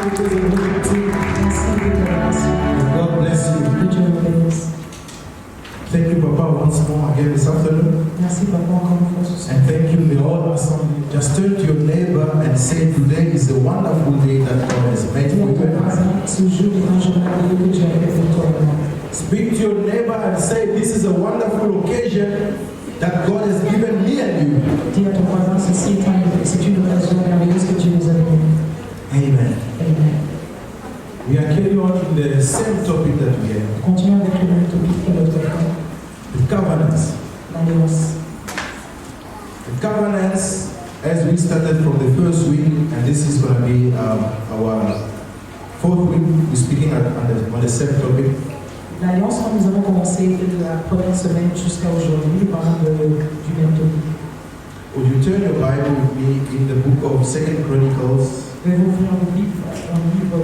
God bless you. Thank you, Papa, once more again this afternoon. Merci, Papa, encore une fois ce soir. And thank you, the whole assembly. Just turn to your neighbor and say, today is a wonderful day that God has made for you. Ce jour est un jour merveilleux que tu as fait pour toi et moi. Speak to your neighbor and say, this is a wonderful occasion that God has given me and you. Dis à ton voisin, c'est une occasion merveilleuse que Dieu nous a donnée. Amen. Amen. We are carrying on in the same topic that we have. Continuons avec le même topic que l'autre fois. The covenants. L'alliance. The covenants, as we started from the first week, and this is going to be our fourth week, we're speaking on the same topic. L'alliance, quand nous avons commencé de la première semaine jusqu'à aujourd'hui, parlant du même topic. Would you turn your Bible with me in the book of 2 Chronicles? Je vais vous ouvrir le livre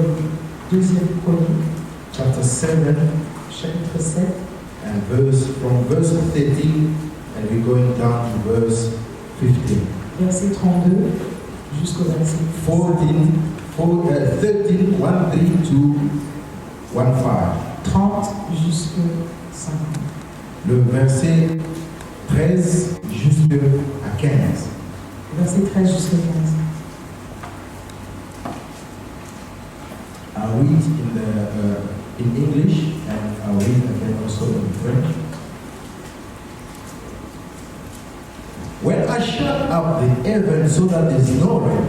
deuxième Chronique, Chapter 7, chapitre 7, and from verse 13, and we're going down to verse 15. verset 32 jusqu'au verset 13, 1, 3 to 1, 5. 30 jusqu'au 50. Le verset 13 jusqu'à 15. Verset 13 jusqu'au 15. I'll read in English and I'll read again also in French. When I shut up the heaven so that there's no rain,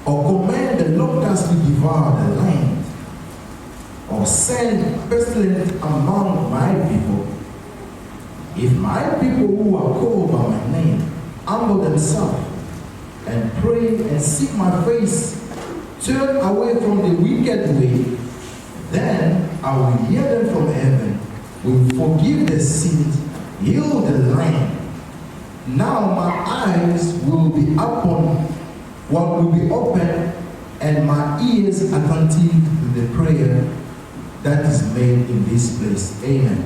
or command the locusts to devour the land, or send pestilence among my people, if my people who are called by my name humble themselves and pray and seek my face, turn away from the wicked way, then I will hear them from heaven, will forgive their sins, heal the land. Now my eyes will be open, and my ears attentive to the prayer that is made in this place. Amen.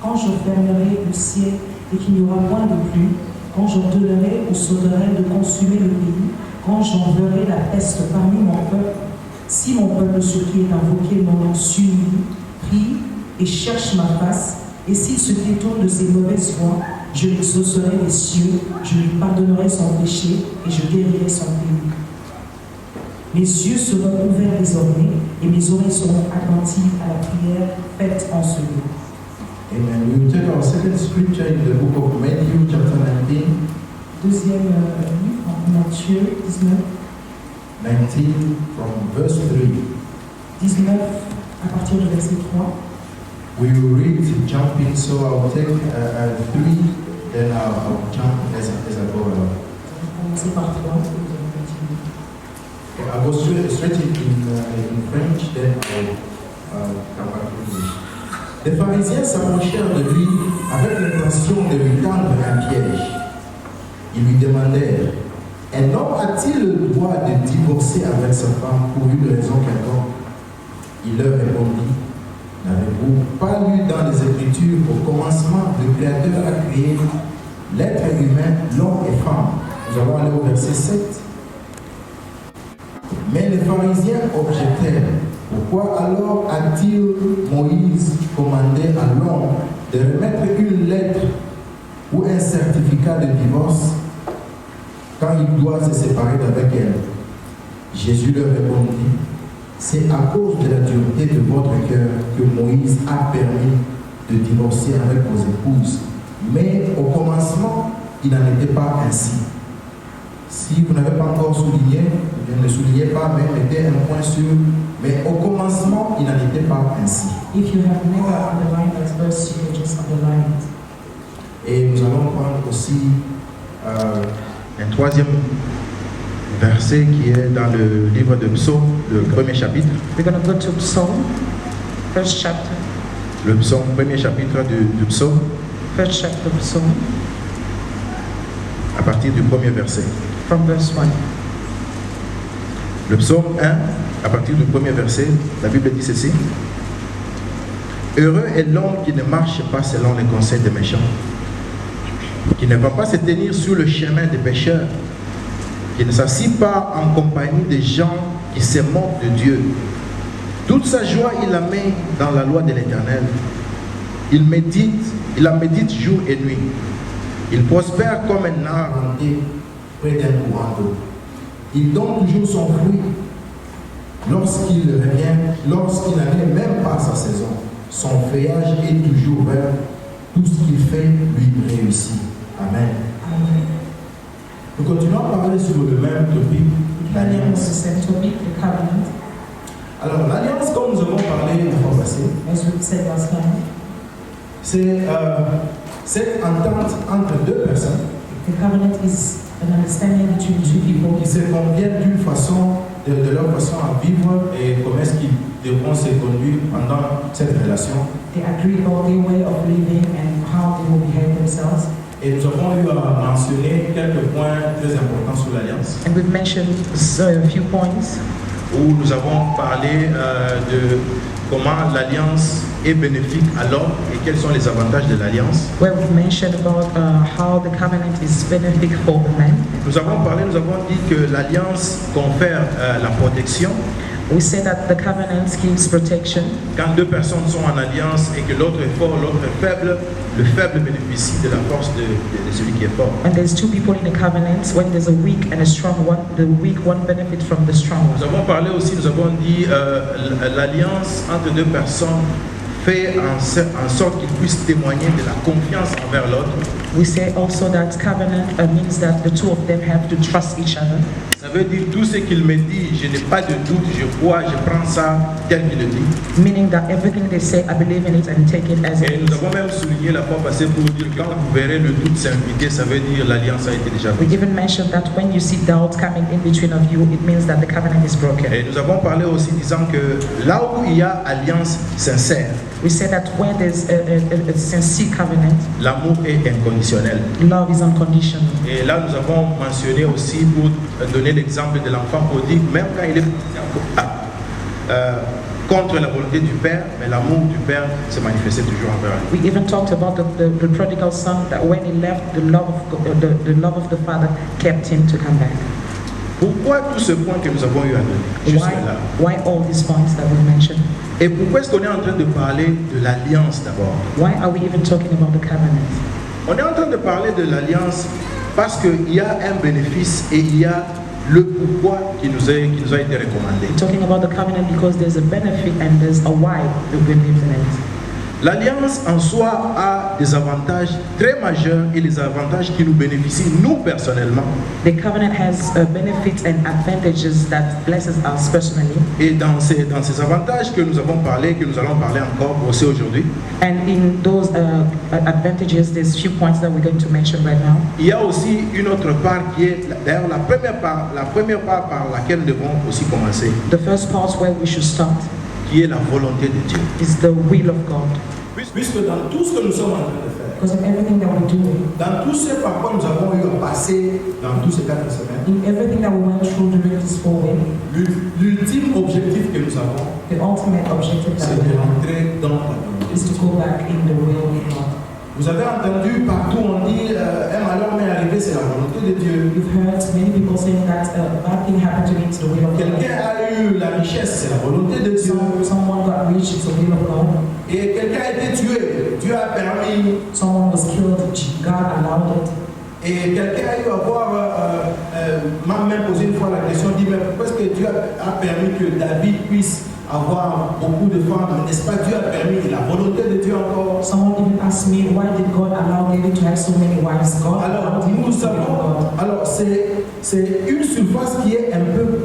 Quand je fermerai le ciel et qu'il n'y aura point de pluie, quand j'ordonnerai aux sauterelles de consumer le pays, quand j'enverrai la peste parmi mon peuple, si mon peuple sur qui est invoqué mon nom s'humilie, prie et cherche ma face, et s'il se détourne de ses mauvaises voies, je l'exaucerai les cieux, je lui pardonnerai son péché et je guérirai son pays. Mes yeux seront ouverts désormais et mes oreilles seront attentives à la prière faite en ce lieu. Amen. We will take our second scripture in the book of Matthew, chapter 19. Deuxième livre, en Matthieu 19. 19 from verse 3. 19 à partir du verset 3. We will read jumping, so I'll take 3, then I'll jump as I go along. On va commencer par 3 et vous allez continuer. Okay, I'll go straight in French, then I'll come back to English. Les pharisiens s'approchèrent de lui avec l'intention de lui tendre un piège. Ils lui demandèrent, un homme a-t-il le droit de divorcer avec sa femme pour une raison quelconque? Il leur répondit, n'avez-vous pas lu dans les Écritures au commencement, le Créateur a créé l'être humain, l'homme et femme? Nous allons aller au verset 7. Mais les pharisiens objectèrent, pourquoi alors a-t-il Moïse commandé à l'homme de remettre une lettre ou un certificat de divorce quand il doit se séparer d'avec elle? Jésus leur répondit, c'est à cause de la dureté de votre cœur que Moïse a permis de divorcer avec vos épouses. Mais au commencement, il n'en était pas ainsi. Si vous n'avez pas encore souligné, ne le soulignez pas, mais mettez un point sur. Mais au commencement, il n'en était pas ainsi. If you have never underlined that verse, you can just underline it. Et nous allons prendre aussi un troisième verset qui est dans le livre de Psaume, le premier chapitre. We're going to go to Psalm, first chapter. Le psaume, premier chapitre du psaume. First chapter of Psalm. À partir du premier verset. From verse 1. Le psaume 1, à partir du premier verset, la Bible dit ceci. Heureux est l'homme qui ne marche pas selon les conseils des méchants, qui ne va pas se tenir sur le chemin des pécheurs, qui ne s'assit pas en compagnie des gens qui se moque de Dieu. Toute sa joie, il la met dans la loi de l'Éternel. Il la médite jour et nuit. Il prospère comme un arbre planté près d'un courant d'eau. Il donne toujours son fruit. Lorsqu'il n'arrive même pas à sa saison, son feuillage est toujours vert. Tout ce qu'il fait lui réussit. Amen. Amen. Nous continuons à parler sur le même topic, l'alliance. Alors, l'alliance, comme nous avons parlé la fois passée, c'est cette entente entre deux personnes The covenant is an understanding between two people qui se conviennent d'une façon, de leur façon à vivre et comment est-ce qu'ils devront se conduire pendant cette relation. They agree about their way of living and how they will behave themselves. Et nous avons eu à mentionner quelques points très importants sur l'alliance. And we've mentioned a few points Où nous avons parlé de comment l'alliance est bénéfique à l'homme et quels sont les avantages de l'alliance. where we've mentioned about how the covenant is beneficial for the man. Nous avons dit que l'alliance confère la protection. We say that the covenant gives protection. Quand deux personnes sont en alliance et que l'autre est fort, l'autre est faible, le faible bénéficie de la force de celui qui est fort. When there's two people in the covenant, when there's a weak and a strong one, the weak one benefits from the strong Nous one. avons parlé aussi, nous avons dit l'alliance entre deux personnes fait en sorte qu'ils puissent témoigner de la confiance envers l'autre. We say also that covenant means that the two of them have to trust each other. Ça veut dire tout ce qu'il me dit, je n'ai pas de doute, je crois, je prends ça tel qu'il le dit. Meaning that everything they say, I believe in it and take it as it Et is. nous avons même souligné la fois passée pour dire que quand vous verrez le doute s'inviter, ça veut dire l'alliance a été déjà We brisée. even mentioned that when you see doubt coming in between of you, it means that the covenant is broken. Et nous avons parlé aussi disant que là où il y a alliance sincère, We say that where there's a sincere covenant, l'amour est inconditionnel. love is unconditional. Et là, nous avons mentionné aussi, pour donner l'exemple de l'enfant prodigue, même quand il est contre la volonté du Père, mais l'amour du Père se manifestait toujours envers lui. We even talked about the prodigal son, that when he left, the love of the father kept him to come back. Pourquoi tout ce point que nous avons eu à donner jusque-là? Why all these points that we mentioned? Et pourquoi est-ce qu'on est en train de parler de l'alliance d'abord? Why are we even talking about the covenant? On est en train de parler de l'alliance parce qu'il y a un bénéfice et il y a le pourquoi qui nous a été recommandé. We're talking about the covenant because there's a benefit and there's a why that we live in it. L'alliance en soi a des avantages très majeurs et les avantages qui nous bénéficient nous personnellement. The covenant has benefits and advantages that blesses us personally. Et dans ces avantages que nous avons parlé, que nous allons parler encore aussi aujourd'hui, And in those advantages, there's few points that we're going to mention right now. il y a aussi une autre part qui est d'ailleurs la première part par laquelle nous devons aussi commencer, The first part where we should start qui est la volonté de Dieu. is the will of God. Puisque dans tout ce que nous sommes en train de faire, Because of everything that we're doing, dans tout ce par quoi nous avons eu à passer dans tous ces 4 semaines, in everything that we went through during this 4 week, l'ultime objectif que nous avons, the ultimate objective that c'est we de have rentrer dans la volonté. is to go back in the will of God. Vous avez entendu partout on dit un malheur m'est arrivé, c'est la volonté de Dieu. You've heard many people saying that a bad thing happened to me, it's the will of God. Quelqu'un a eu la richesse, c'est la volonté de Dieu. Someone got rich, it's the will of God. Et quelqu'un a été tué, Dieu a permis. Someone was killed, God allowed it. Et quelqu'un a eu à voir, m'a même posé une fois la question, dit mais pourquoi est-ce que Dieu a permis que David puisse avoir beaucoup de femmes? N'est-ce pas Dieu a permis la volonté de Dieu encore? Someone even asked me, why did God allow David to have so many wives? God Alors allowed him nous to be savons, God. alors c'est une surface qui est un peu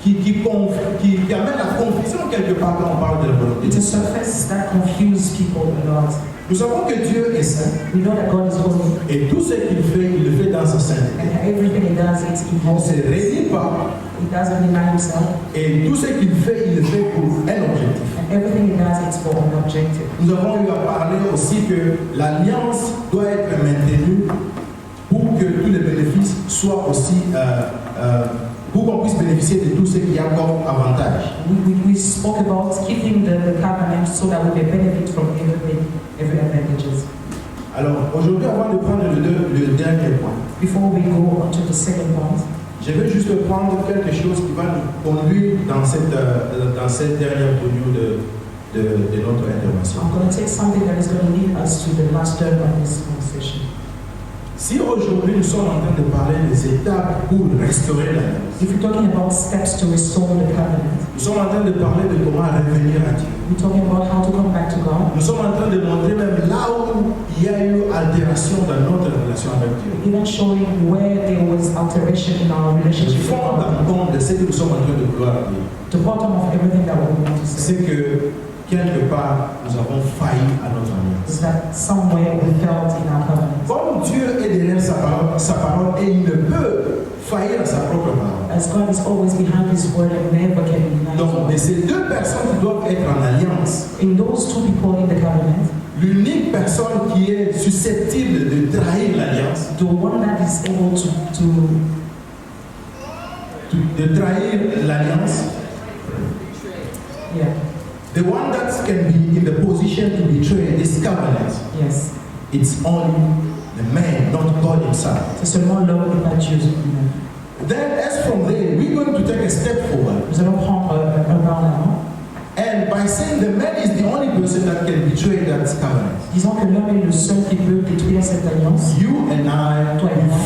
qui amène la confusion quelque part quand on parle de la volonté de It's a Dieu. surface that confuse people a lot. Nous savons que Dieu est saint We know that God is holy, et tout ce qu'il fait, il le fait dans sa sainteté. and everything he does, it's Il ne se involved. réunit pas He doesn't deny himself, et tout ce qu'il fait, il le fait pour un objectif. and everything he does, it's for an objective. Nous avons eu à parler aussi que l'alliance doit être maintenue pour que tous les bénéfices soient aussi, pour qu'on puisse bénéficier de tout ce qu'il y a comme avantage. We spoke about keeping the covenant so that we may benefit from every advantages. Alors aujourd'hui, avant de prendre le dernier point, Before we go on to the second point, Je vais juste prendre quelque chose qui va nous conduire dans cette dernière période de notre intervention. I'm going to take something that is going to lead us to the last third of this conversation. Si aujourd'hui nous sommes en train de parler des étapes pour restaurer l'alliance, If you're talking about steps to restore the covenant, nous sommes en train de parler de comment revenir à Dieu. we're talking about how to come back to God. Nous sommes en train de montrer même là où il y a eu altération dans notre relation avec Dieu. Even showing where there was alteration in our Le relationship with fond God. en compte de ce que nous sommes en train de vouloir dire, The bottom of everything that we want to say c'est que quelque part nous avons failli à notre alliance. is that somewhere we felt in our covenant. Comme Dieu est derrière sa parole et il ne peut faillir à sa propre parole. As God is always behind His word and never can be denied. Donc, de ces deux personnes qui doivent être en alliance, In those two people in the covenant, l'unique personne qui est susceptible de trahir l'alliance, the one that is able de trahir l'alliance, yeah, the one that can be in the position to betray this covenant, yes, it's only the man, not God himself. c'est seulement l'homme et pas Dieu lui-même. Then, as from there, we're going to take a step forward. Nous allons prendre un pas en avant. And by saying the man is the only person that can betray that covenant, Disons que l'homme est le seul qui peut détruire cette alliance. you and I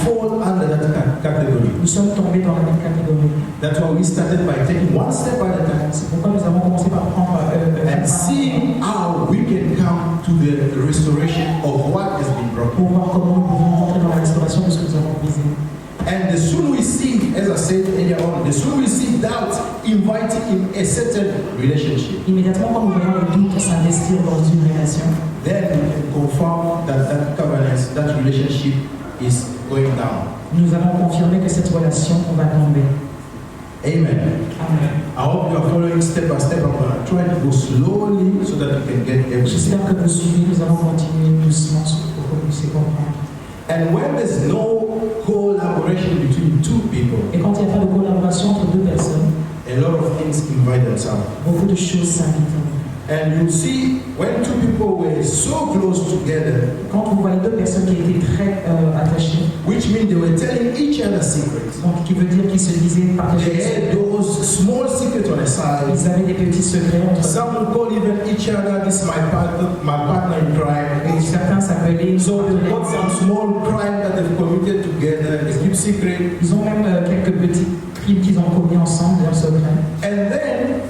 fall under that category. Nous sommes tombés dans la même catégorie. That's why we started by taking one step at a time C'est pourquoi nous avons commencé par prendre un and pas seeing how we can come to the restoration of what has been broken. pour voir comment nous pouvons rentrer dans la restauration de ce que nous avons brisé. And the sooner we see, as I said earlier on, the sooner we see doubt inviting in a certain relationship, Immédiatement, quand nous voyons le doute s'investir dans une relation, then we can confirm that that covenant, that relationship is going down. nous allons confirmer que cette relation va tomber. Amen. Amen. I hope you are following step by step. I'm going to try to go slowly so that you can get everything. J'espère que vous suivez, nous allons continuer doucement pour que vous puissiez comprendre. And when there's no collaboration between two people, Et quand il n'y a pas de collaboration entre deux personnes, a lot of things invite themselves. beaucoup de choses s'invitent. And you see, when two people were so close together, Quand vous voyez deux personnes qui étaient très attachées, which means they were telling each other secrets. donc qui veut dire qu'ils se disaient partager They des secrets. had those small secrets on the side. Ils avaient des petits secrets entre eux. Some would call even each other, this is my partner in crime. Et certains s'appelaient. So they've got some small crime that they've committed together, they keep secret. Ils ont même quelques petits crimes qu'ils ont commis ensemble, en secret. And then,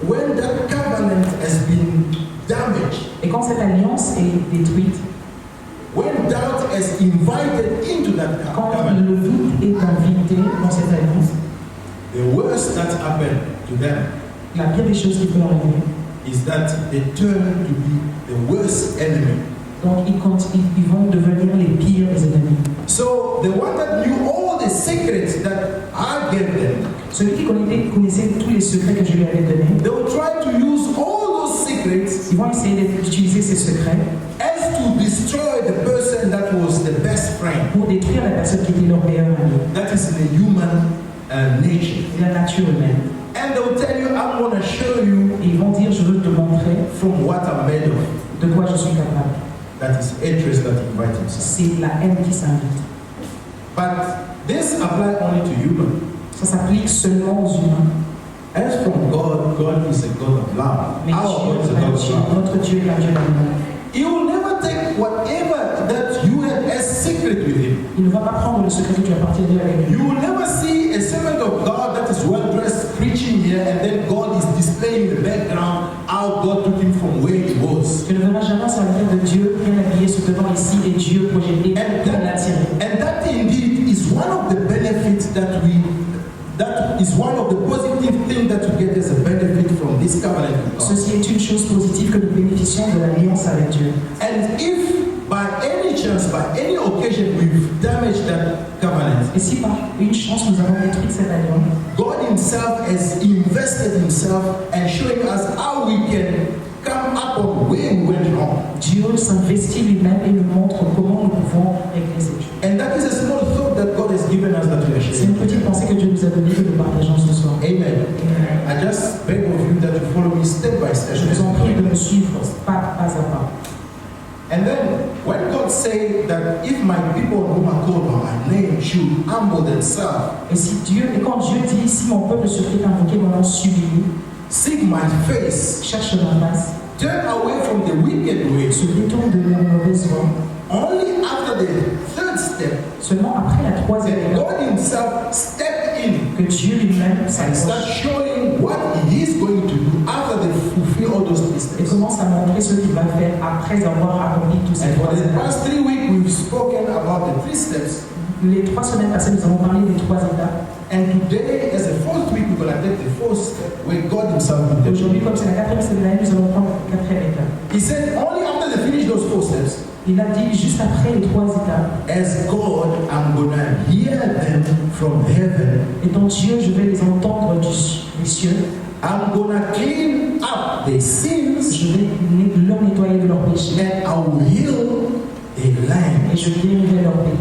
when that covenant has been damaged, Et quand cette alliance est détruite, when doubt has invited into that quand covenant, le doute est invité dans cette alliance, the worst that happened to them la pire des choses qui peut arriver, is that they turn to be the worst enemy. donc ils vont devenir les pires des ennemis. So the one that knew all the secrets that I gave them, Celui qui connaissait tous les secrets que je lui avais donnés, they will try to use all those secrets ils vont essayer d'utiliser ces secrets as to destroy the person that was the best friend. pour détruire la personne qui était leur meilleur ami. That is the human nature. La nature humaine. And they will tell you, I'm going to show you Et ils vont dire, je veux te montrer from what I'm made of. de quoi je suis capable. That is hatred that invites himself. C'est la haine qui s'invite. But this applies only to human. Ça s'applique seulement aux humains. As from God, God is a God of love. Mais Our God is a God of Dieu, love. notre Dieu est un Dieu d'amour. He will never take whatever that you have as secret with him. Il ne va pas prendre le secret que tu as partagé avec lui. You will never see a servant of God that is well dressed preaching here and then God is displaying in the background how God took him from where he was. Tu ne verras jamais un serviteur de Dieu bien habillé se tenant ici et Dieu projeté pour l'attirer. And that indeed is one of the benefits that is one of the positive things that we get as a benefit from this covenant with God. Ceci est une chose positive que nous bénéficions de l'alliance avec Dieu. And if by any chance, by any occasion we've damaged that covenant, Et si par une chance nous avons détruit cette alliance, God himself has invested himself and showing us how we can come up on where we went wrong. Dieu s'investit lui-même et nous montre comment nous pouvons régler cette chose. And that is a small thought that God has given us that we are C'est une sharing. petite pensée que Dieu nous a donnée que nous partageons ce soir. Amen. I just beg of you that you follow me step by step. Je vous en prie de me suivre pas à pas. And then, when God say that if my people whom are called by my name should humble themselves, Et quand Dieu dit, si mon peuple sur qui est invoqué mon nom s'humilie, seek my face, cherche ma face, turn away from the wicked ways, se détourne de leur mauvaise voie, only after the third step, seulement après la troisième then étape, God himself step in que Dieu lui-même and s'approche start showing what he is going to do after they fulfill all those et steps. commence à montrer ce qu'il va faire après avoir accompli tous ces And for trois the étapes. past 3 weeks, we've spoken about the 3 steps. Les 3 semaines passées, nous avons parlé des 3 étapes. And today, as a 4th week, we're going to take the 4th step where God himself will Et take aujourd'hui, it. comme c'est la 4e semaine de l'année, nous allons prendre la 4e étape. He said, only after they finish those 4 steps, Il a dit juste après les 3 étapes, as God, I'm going to hear them from heaven. étant Dieu, je vais les entendre des cieux, I'm going to clean up their sins je vais leur nettoyer de leurs péchés and I will heal their land. et je guérirai leur pays.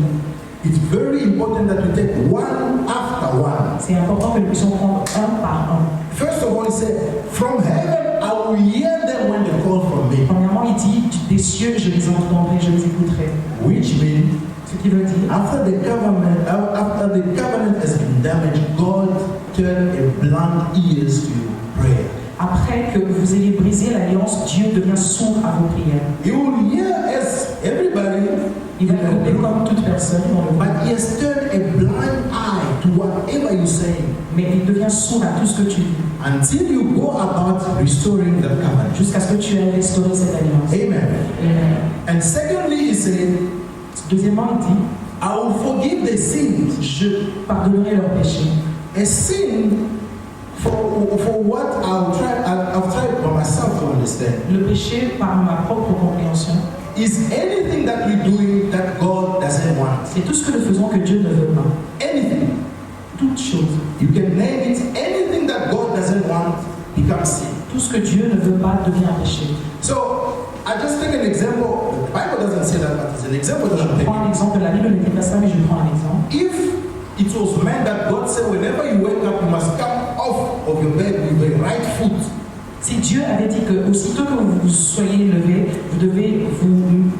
It's very important that we take one after one. C'est important que nous puissions prendre un par un. First of all, he said, from heaven I will hear them when they call from me. Premièrement, il dit des cieux, je les entendrai, je les écouterai. Which means, Ce qui veut dire, after the covenant has been damaged, God turned a blunt ears to prayer. après que vous ayez brisé l'alliance, Dieu devient sourd à vos prières. He will hear as everybody, Il va écouter comme toute personne dans le monde, but he has turned a blind eye to whatever you're saying mais il devient sourd à tout ce que tu dis, until you go about restoring that covenant. jusqu'à ce que tu aies restauré cette alliance. Amen. Amen. And secondly, he said, Deuxièmement, il dit, I will forgive the sins. je pardonnerai leurs péchés. A sin, for what I've tried by myself to understand, Le péché, par ma propre compréhension, is anything that we're doing that God doesn't want. c'est tout ce que nous faisons que Dieu ne veut pas. Anything. Toute chose. You can name it. Anything that God doesn't want becomes sin. Tout ce que Dieu ne veut pas devient un péché. So, I just take an example. The Bible doesn't say that, but it's an example that I'm Je prends un taking. exemple, la Bible ne dit pas ça, mais je prends un exemple. If it was meant that God said, whenever you wake up, you must come off of your bed with the right foot, Si Dieu avait dit que aussitôt que vous soyez levé, vous devez vous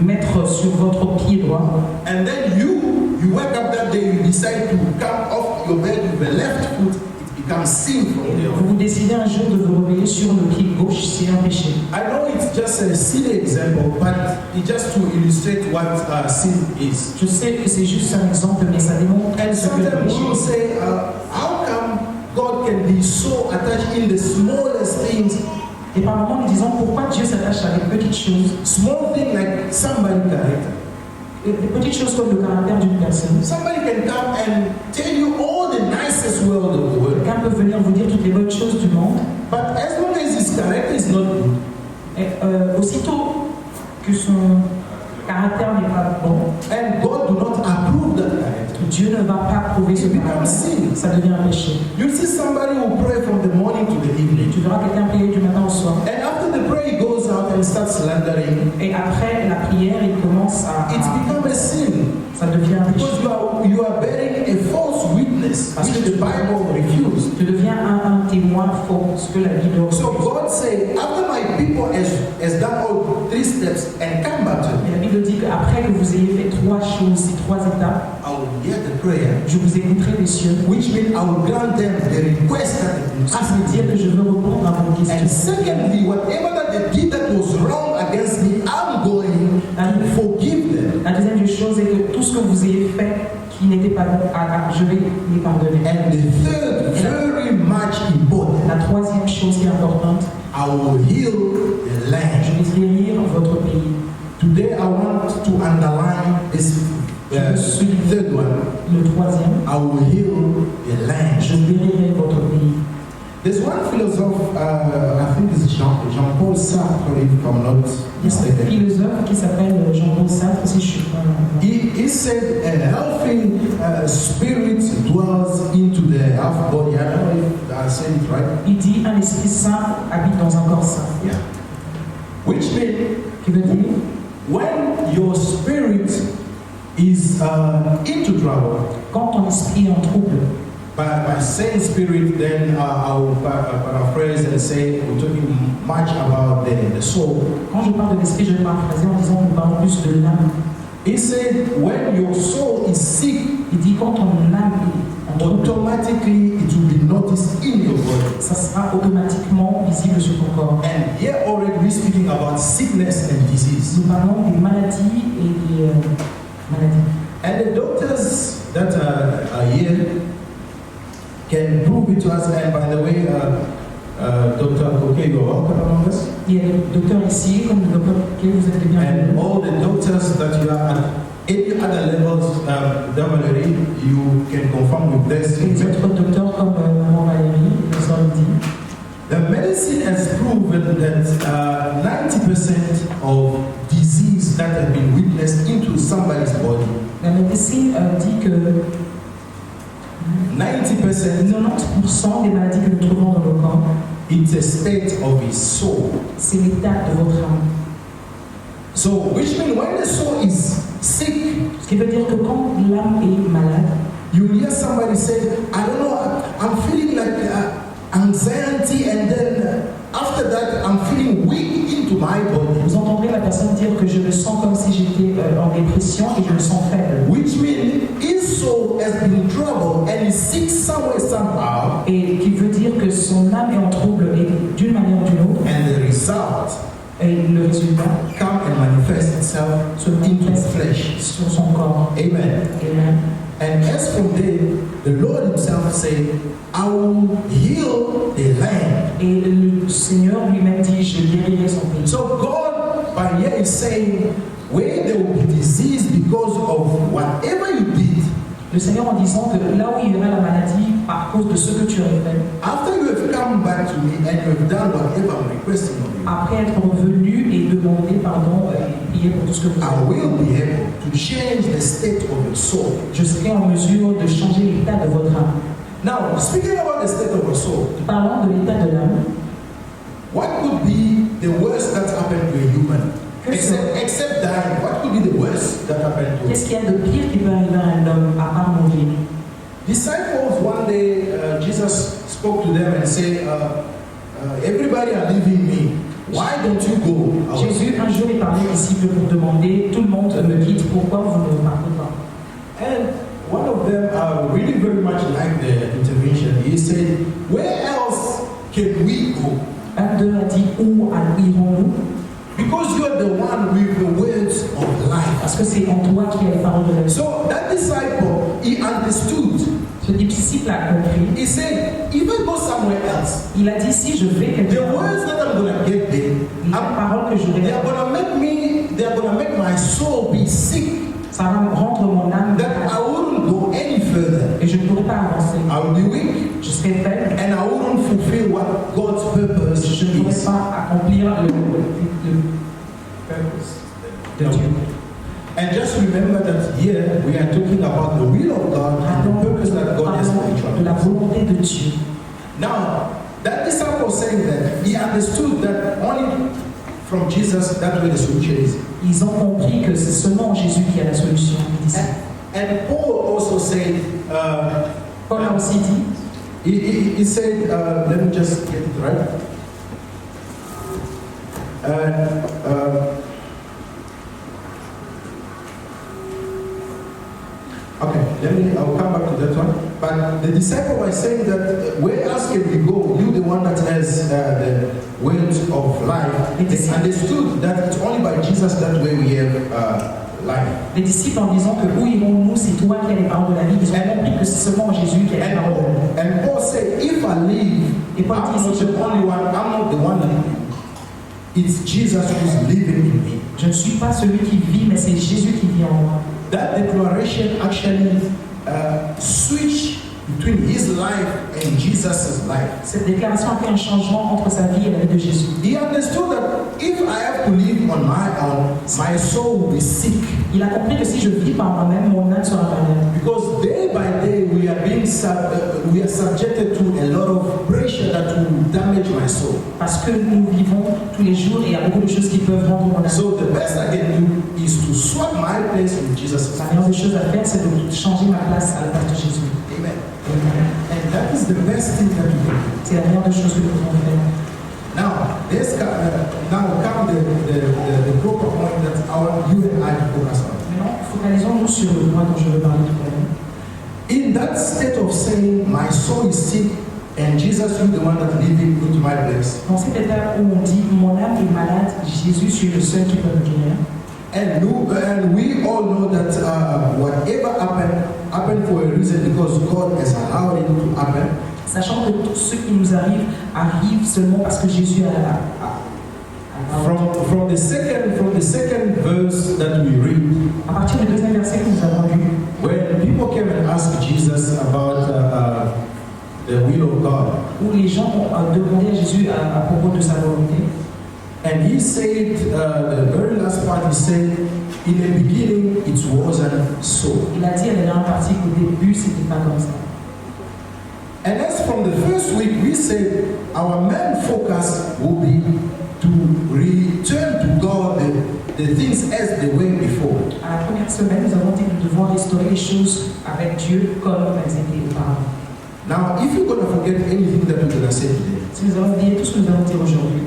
mettre sur votre pied droit, and then you wake up that day, you decide to come off your bed with the left foot, it becomes sin from et there on. vous décidez un jour de vous réveiller sur le pied gauche, c'est un péché. I know it's just a silly example, but it's just to illustrate what sin is. Je sais que c'est juste un exemple, mais ça démontre And ce que le sometimes we will péché say, how come God can be so attached in the smallest things? est. Et par moments, nous disons pourquoi Dieu s'attache à des petites choses, Small thing like somebody character. des petites choses comme le caractère d'une personne. Somebody can come and tell you all the nicest word of the world, Quelqu'un peut venir vous dire toutes les bonnes choses du monde, but as long as his character is not good, et aussitôt que son caractère n'est pas bon, and God do not approve that character, Dieu ne va pas approuver ce it becomes caractère. sin. Ça devient un péché. You see somebody who pray from the morning to the evening, Tu verras quelqu'un prier du matin au soir. and after the prayer he goes out and starts slandering. Et après la prière, il commence It's become a sin ça devient un péché. because you are bearing a false witness, which the Bible refused. Tu deviens un témoin faux, ce que la Bible So refuse. God said, after my people has done all 3 steps and come back to me, Et la Bible dit qu'après que vous ayez fait 3 choses, ces 3 étapes, I will hear the prayer, je vous écouterai des cieux. which means I will grant them the request that they Ça asked veut me to dire do. que je veux répondre à vos And questions. secondly, whatever that they did that was wrong against me, I'm going to forgive them. La deuxième des choses est que tout ce que vous ayez fait qui n'était pas bon, je vais les pardonner. And the third, very much important, La troisième chose qui est importante, I will heal the je land. vais guérir votre pays. Today I want to underline this third one. Le troisième, I will heal the land. je guérirai votre pays. There's one philosopher, I think it's Jean-Paul Sartre, if I'm not Il y a un mistaken. philosophe qui s'appelle Jean-Paul Sartre, si je suis pas. He said a healthy spirit dwells into the half body. I don't know if I said it right. Il dit un esprit saint habite dans un corps saint. Yeah. Which means Qui veut dire when your spirit is into trouble, quand ton esprit est en trouble, by same spirit, then I will paraphrase and say we're talking much about the soul. Quand je parle de l'esprit, je vais paraphraser en disant que nous parlons plus de l'âme. He said, when your soul is sick, Il dit quand ton âme est en trouble, automatically it will be noticed in your body. ça sera automatiquement visible sur ton corps. And here already we're speaking about sickness and disease. Nous parlons des maladies et des maladies. And the doctors that are here can prove it to us. And by the way, Dr. Koke, you're welcome among us. Il y a des docteurs ici, comme le docteur que vous êtes bien. And all the doctors that you are at any other levels, Valérie, you can confirm with this. Les autres docteurs comme Maman Valérie, nous ont dit. The medicine has proven that 90% of disease that has been witnessed into somebody's body, La médecine dit que 90% des maladies que nous trouvons dans le corps, it's a state of his soul. c'est l'état de votre âme. So, which means when the soul is sick, Ce qui veut dire que quand l'âme est malade, you hear somebody say, I don't know, I'm feeling like anxiety, and then after that, I'm feeling weak into my body. vous entendrez la personne dire que je me sens comme si j'étais en dépression et je me sens faible. Which means his soul has been in trouble and is sick somewhere, somehow. Et qui veut dire que son âme est en trouble et d'une manière ou d'une autre. And the result Et le résultat come and manifest itself se into the manifeste flesh. sur son corps. Amen. Amen. And as from there, the Lord himself said, I will heal the land. Et le Seigneur lui-même dit, je guérirai son pays. So God, by here, is saying, where there will be disease because of whatever you did, Le Seigneur en disant que là où il y aura la maladie par cause de ce que tu as fait, after you have come back to me and you have done whatever I'm requesting of you, après être revenu et demander pardon et prier pour tout ce que vous I avez will be able to change the state of your soul. je serai en mesure de changer l'état de votre âme. Now, speaking about the state of your soul, Parlant de l'état de l'âme, what could be the worst that happened to a human? Except dying, what could be the worst that happened to qu'est-ce qu'il y a de pire qui peut arriver à un homme à part mourir? disciples? One day, Jesus spoke to them and said, everybody are leaving me. Why don't you go? Jésus, un jour, il parlait aux disciples pour demander, tout le monde me quitte, pourquoi vous ne partez pas? And one of them really very much liked the intervention. He said, where else can we go? Un d'eux a dit, où irons-nous? Because you are the one with the words of life. Parce que c'est en toi qu'il y a les paroles de la vie. So that disciple, he understood. Ce disciple a compris. He said, if I go somewhere else, Il a dit, si je vais quelque the part, words that I'm going to get there, les paroles que j'aurai, they are going to make my soul be sick, ça va me rendre mon âme that I wouldn't go any further. et je ne pourrai pas avancer. I will be weak, Je serai faible and I wouldn't fulfill what God's purpose je ne pourrai is. pas accomplir le purpose de Dieu. And just remember that here we are talking about the will of God and the purpose that God has for each Parlons one de of la us. volonté de Dieu. Now, that disciple saying that, he understood that only from Jesus, that's where the solution is. Ils ont compris que c'est seulement Jésus qui a la solution. And Paul also said, Paul a aussi dit, he said, let me just get it right. Okay, I'll come back to that one. But the disciple was saying that where else can we go? You, the one that has the words of life, they understood that it's only by Jesus that way we have life. les disciples en disant que où irons-nous, c'est toi qui as les paroles de la vie. Ils ont compris que c'est seulement Jésus qui a les paroles de la vie. And Paul said, if I leave, Et Paul I'm dit, not si je the only one, I'm not the one living. It's Jesus who's living in me. Je ne suis pas celui qui vit, mais c'est Jésus qui vit en moi. That declaration actually switched between his life and Jesus' life. Cette déclaration a fait un changement entre sa vie et la vie de Jésus. He understood that if I have to live on my own, my soul will be sick. Il a compris que si je vis par moi-même, mon âme sera malade. Because day by day we are being we are subjected to a lot of pressure that will damage my soul. Parce que nous vivons tous les jours et il y a beaucoup de choses qui peuvent rendre mon âme. So the best I can do is to swap my place with Jesus. La meilleure des choses à faire, c'est de changer ma place à la place de Jésus. Amen. Amen. the best thing that you can do. C'est la meilleure des choses que nous pouvons faire. Now, now come the proper point that I want you and I to focus on. Maintenant, focalisons-nous sur le point dont je veux parler tout à l'heure. In that state of saying, my soul is sick, and Jesus, you the one that living into my place. Dans cet état où on dit mon âme est malade, Jésus, tu es le seul qui peut me guérir. And we all know that whatever happened for a reason, because God has allowed it to happen. Sachant que tout ce qui nous arrive seulement parce que Jésus a From the second verse that we read, à partir du deuxième verset que nous avons lu, when people came and asked Jesus about the will of God, où les gens ont demandé à Jésus à propos de sa volonté, and he said, the very last part, he said, in the beginning it wasn't so. il a dit à la dernière partie qu'au début c'était pas comme ça. And as from the first week, we said our main focus will be to return to God the things as they were before. À la première semaine, nous avons dit que nous devons restaurer les choses avec Dieu comme elles étaient auparavant. Now, if you're going to forget anything that we're going to say today, Si nous avons oublié tout ce que nous avons dit aujourd'hui,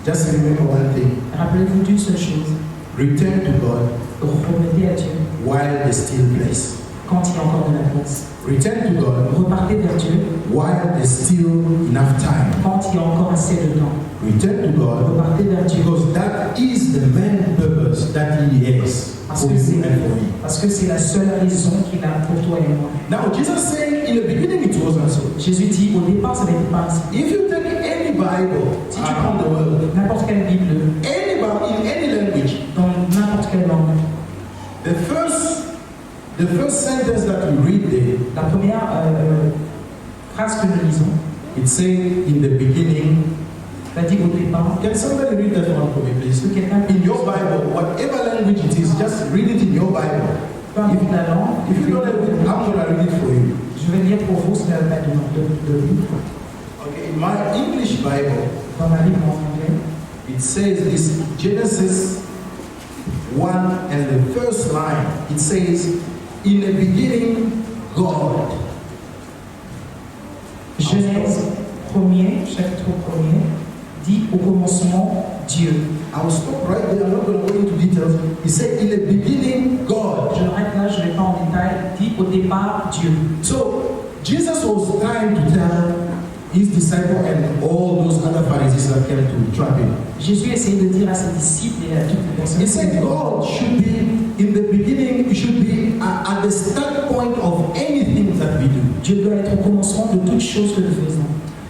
just remember one thing. rappelez-vous d'une seule chose, Return to God remettez à Dieu while there's still place. quand il y a encore de la place. Return to God Repartez vers Dieu while there's still enough time. quand il y a encore assez de temps. Return to God Repartez vers Dieu because that is the main purpose that He has for you and for me. parce que c'est la seule raison qu'il a pour toi et moi. Now, Jesus said in the beginning it wasn't so. Jésus dit au départ ça n'était pas ainsi. If you take any Bible Si tu around the world, n'importe quelle Bible, any Bible in any language, dans n'importe quelle langue, the first sentence that we read there, la première phrase que nous lisons, it said in the beginning. va dire au départ, Can somebody read that one for me, please? que quelqu'un In your Bible, whatever language it is, just read it in your Bible. peu importe la langue, If you don't have it, I'm going to read it for you. je vais lire pour vous, ce n'est pas de livre. Okay, in my English Bible, Dans ma Bible en anglais, it says this Genesis 1 and the first line, it says, in the beginning, God. Genèse 1er, chapitre 1er, dit au commencement Dieu. I will stop right there, I'm not going to go into details. He said, in the beginning, God. Je m'arrête là, je ne vais pas en détail, dit au départ Dieu. So, Jesus was trying to tell his disciple and all those other Pharisees that came to trap him. Jésus essayait de dire à ses disciples et à toutes les personnes. He said God should be in the beginning, it should be at the start point of anything that we do. Dieu doit être au commencement de toutes choses que nous faisons.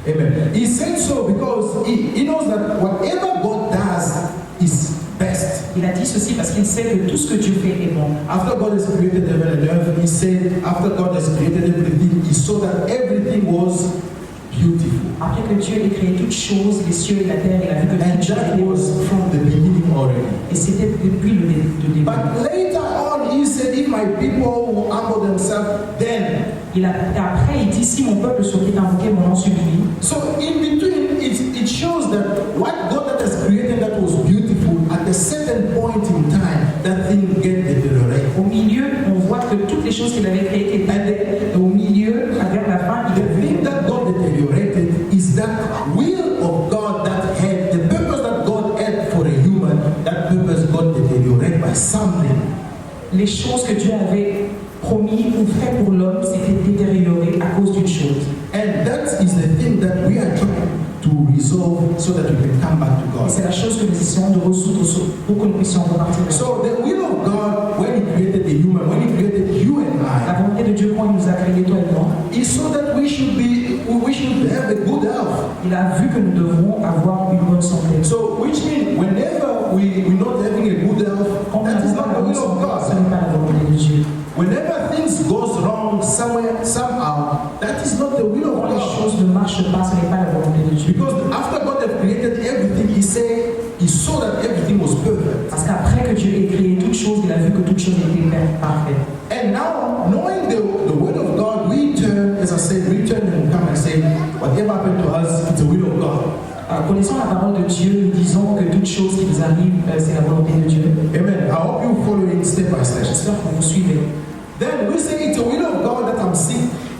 Amen. He said so because he knows that whatever God does is best. Il a dit ceci parce qu'il sait que tout ce que Dieu fait est bon. After God has created heaven and earth, he said, after God has created everything, he saw that everything was beautiful. Après que Dieu ait créé toutes choses, les cieux et la terre, il a vu que And toutes choses that étaient bonnes. was from the beginning already. Et c'était depuis le début. But later on, he said, if my people will humble themselves, then. Et après, il dit, si mon peuple saurait invoquer mon nom sur lui. So in between, it shows that what God that has created that was beautiful, at a certain point in time, that thing get deteriorated. Au milieu, on voit que toutes les choses qu'il avait créées étaient belles. Et au milieu, vers la fin, il The a vu thing that got deteriorated is that will of God that had, the purpose that God had for a human, that purpose got deteriorated by something. les choses que Dieu avait promis ou fait pour l'homme s'étaient détériorées à cause d'une chose. And that is the thing that we are trying to resolve so that we can come back to Et God. c'est la chose que nous essayons de résoudre pour que nous puissions repartir. So the will of God, when He created the human, when He created you and La I, volonté de Dieu quand il nous a créés, toi et moi, is so that we should have a good health. il a vu que nous devons avoir une bonne santé. So which means whenever we're not having a good health, Quand nous that is n'avons not pas the la bonne will of santé, ce God. n'est pas la volonté de Dieu. Whenever things goes wrong somewhere, somehow, that is not the will Quand of les God. choses ne marchent pas, ce n'est pas la volonté de Dieu. Because after God had created everything, He saw that everything was perfect. Parce qu'après que Dieu ait créé toutes choses, il a vu que toutes choses étaient parfaites. And now, knowing the word of God, we turn, as I said, we turn and come and say, whatever happened to us, it's the will of God. Connaissant la parole de Dieu, nous disons que toute chose qui nous arrive, c'est la volonté de Dieu. Amen. I hope you follow it step by step. J'espère que vous suivez. Then we say it's the will of God that I'm sick.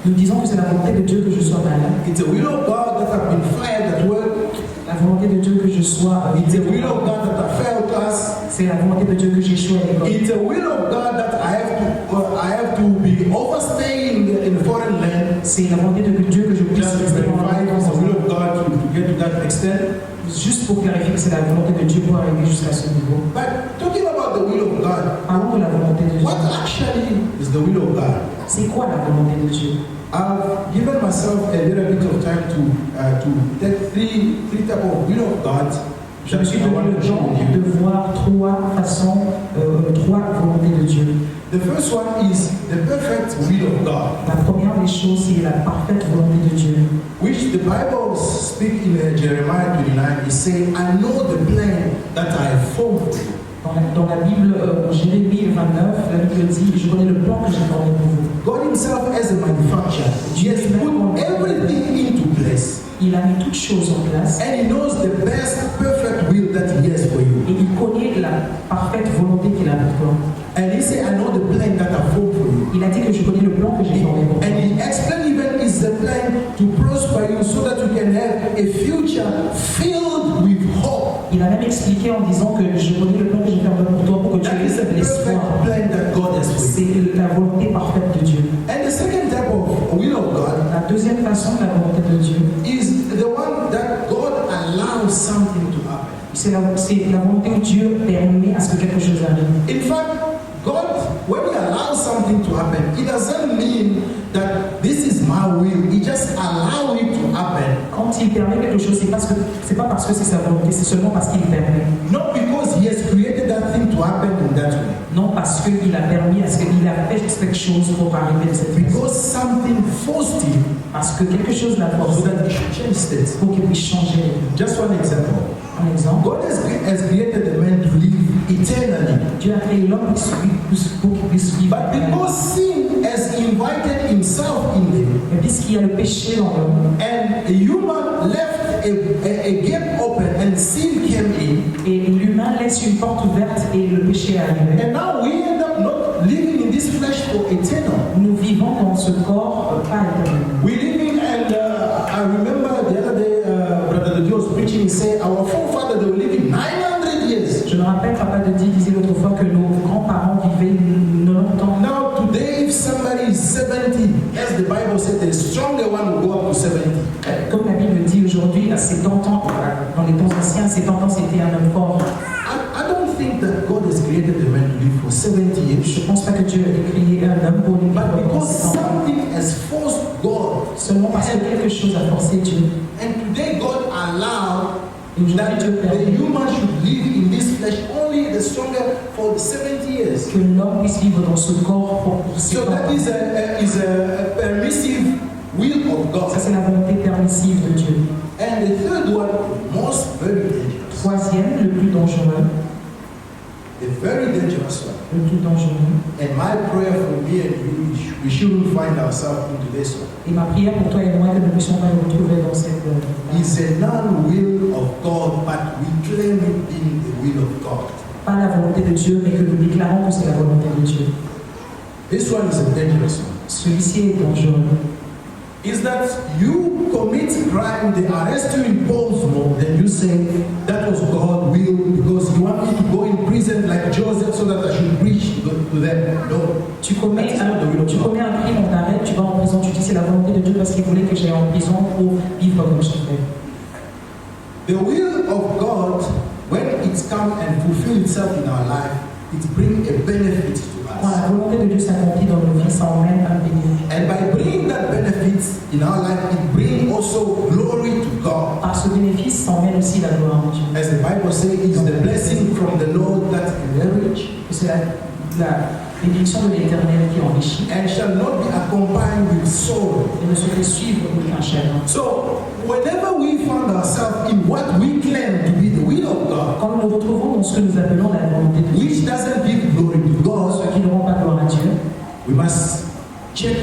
Nous disons que c'est la volonté de Dieu que je sois malade. It's the will of God that I've been fired at work. La volonté de Dieu que je sois It's the will of God that I failed class. C'est la volonté de Dieu que j'échoue à l'école. It's the will of God that I have to be overstaying in a foreign land. C'est la volonté de Dieu que je puisse Just to rester dans verify it's the will of God to get to that extent. juste pour clarifier que c'est la volonté de Dieu pour arriver jusqu'à ce niveau. But talking about the will of God, Parlons de la volonté de Dieu. what actually is the will of God? C'est quoi la volonté de Dieu? I've given myself a little bit of time to take three type of will of God. Je me suis I donné want le to share temps with you. de voir trois façons, trois volontés de Dieu. The first one is the perfect will of God, La première des choses, c'est la parfaite volonté de Dieu. which the Bible speaks in Jeremiah 29. It says, "I know the plan that I have formed for you." Dans la Bible, Jérémie 29, la Bible dit, je connais le plan que j'ai formé pour vous. God Himself, as a manufacturer, He has put everything into place, Il a mis toutes choses en place and He knows the best perfect will that He has for you. et il connaît la parfaite volonté qu'il a pour toi. And He said, "I know the plan that I formed for you." Il a dit que je connais le plan que j'ai formé pour toi. And He explained even is the plan to prosper you so that you can have a future filled with hope. Il a même expliqué en disant que je connais le plan que j'ai formé pour toi pour que tu That is the aies l'espoir. perfect plan that God has for you. C'est la volonté parfaite de Dieu. And the second type of will of God La deuxième façon de la volonté de Dieu, is the one that God allows something to happen. c'est la volonté où Dieu permet à ce que quelque chose arrive. In fact, God, when He allows something to happen, it doesn't mean that this is my will. He just allows it to happen. Quand il permet quelque chose, c'est pas parce que c'est sa volonté, c'est seulement parce qu'il permet. Not because He has created that thing to happen in that way. Non parce qu'il a permis à ce qu'il a fait quelque chose pour arriver de cette façon. Because something forced Him Parce que quelque chose l'a so forcé that He should change states. pour qu'il puisse changer. Just one example. Un exemple, God has created the man to live eternally. Dieu a créé l'homme pour qu'il puisse vivre. But because sin has invited himself in there, Mais puisqu'il y a le péché dans l'homme, and a human left a gap open and sin came in, et l'humain laisse une porte ouverte et le péché est arrivé. and now we end up not living in this flesh for eternal. Nous vivons dans ce corps pas éternel. We living, and I remember the other day, Brother Dios was preaching. He said our forefathers they were living 900 years. Je me rappelle, Papa de Dieu disait l'autre fois que nos grands-parents vivaient 90 ans. Now today, if somebody is 70, as the Bible said, the stronger one will go up to 70. Comme la Bible dit aujourd'hui, à 70 ans, dans les temps anciens, 70 ans c'était un homme fort. I don't think that God has created the man to live for 70 years. Je ne pense pas que Dieu a créé un homme pour lui But vivre pendant because 70 ans. something has forced God, Seulement parce que quelque chose a forcé Dieu. and today God allowed Et aujourd'hui, that Dieu the permet human should live in this flesh only the stronger for the 70 years. que l'homme puisse vivre dans ce corps pour So that is a permissive will of Ça, God. c'est la volonté permissive de Dieu. And the third one, most very dangerous, Troisième, le plus dangereux. the very dangerous one. Le plus dangereux. And my prayer for me and you, we shouldn't find ourselves into this one. Et ma prière pour toi et moi, que nous ne puissions pas nous retrouver dans cette... Is a non-will of God, but we claim it being the will of God. pas la volonté de Dieu, mais que nous déclarons que c'est la volonté de Dieu. This one is a dangerous one. Celui-ci est dangereux. Is that you commit crime, they arrest you in Portsmouth, then you say that was God's will because you want me to go in prison like Joseph so that I should preach to them. No. Tu commets un crime, on t'arrête, tu vas en prison, tu dis c'est la volonté de Dieu parce qu'il voulait que j'aille en prison pour vivre comme je fais. The will of God, when it's come and fulfill itself in our life, it brings a benefit to Quand us. la volonté de Dieu s'accomplit dans nos vies, ça emmène un bénéfice. And by bringing that benefit in our life, it brings also glory to God. Par ce bénéfice, ça emmène aussi la gloire de Dieu. As the Bible says, it's the blessing from the Lord that enrich C'est la bénédiction de l'Éternel qui enrichit and shall not be accompanied with sorrow. et ne se fait suivre aucun chagrin. So, whenever we find ourselves in what we claim to be the will of God, Quand nous nous retrouvons dans ce que nous appelons la volonté de Dieu, which doesn't give glory to God, ce qui ne rend pas gloire à Dieu, we must check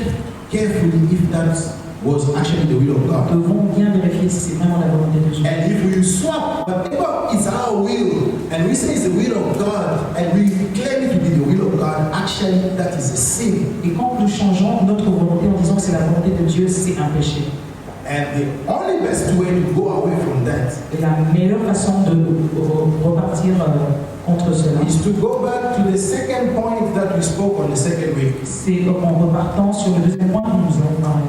carefully if that was actually the will of God. nous devons bien vérifier si c'est vraiment la volonté de Dieu. And if we swap, whatever is our will, and we say it's the will of God, and we claim it to be the will of God, actually that is a sin. Et quand nous changeons notre volonté en disant que c'est la la volonté de Dieu, c'est un péché. And the only best way to go away from that Et la meilleure façon de repartir contre cela, is to go back to the second point that we spoke on the second week. c'est en repartant sur le deuxième point que nous avons parlé.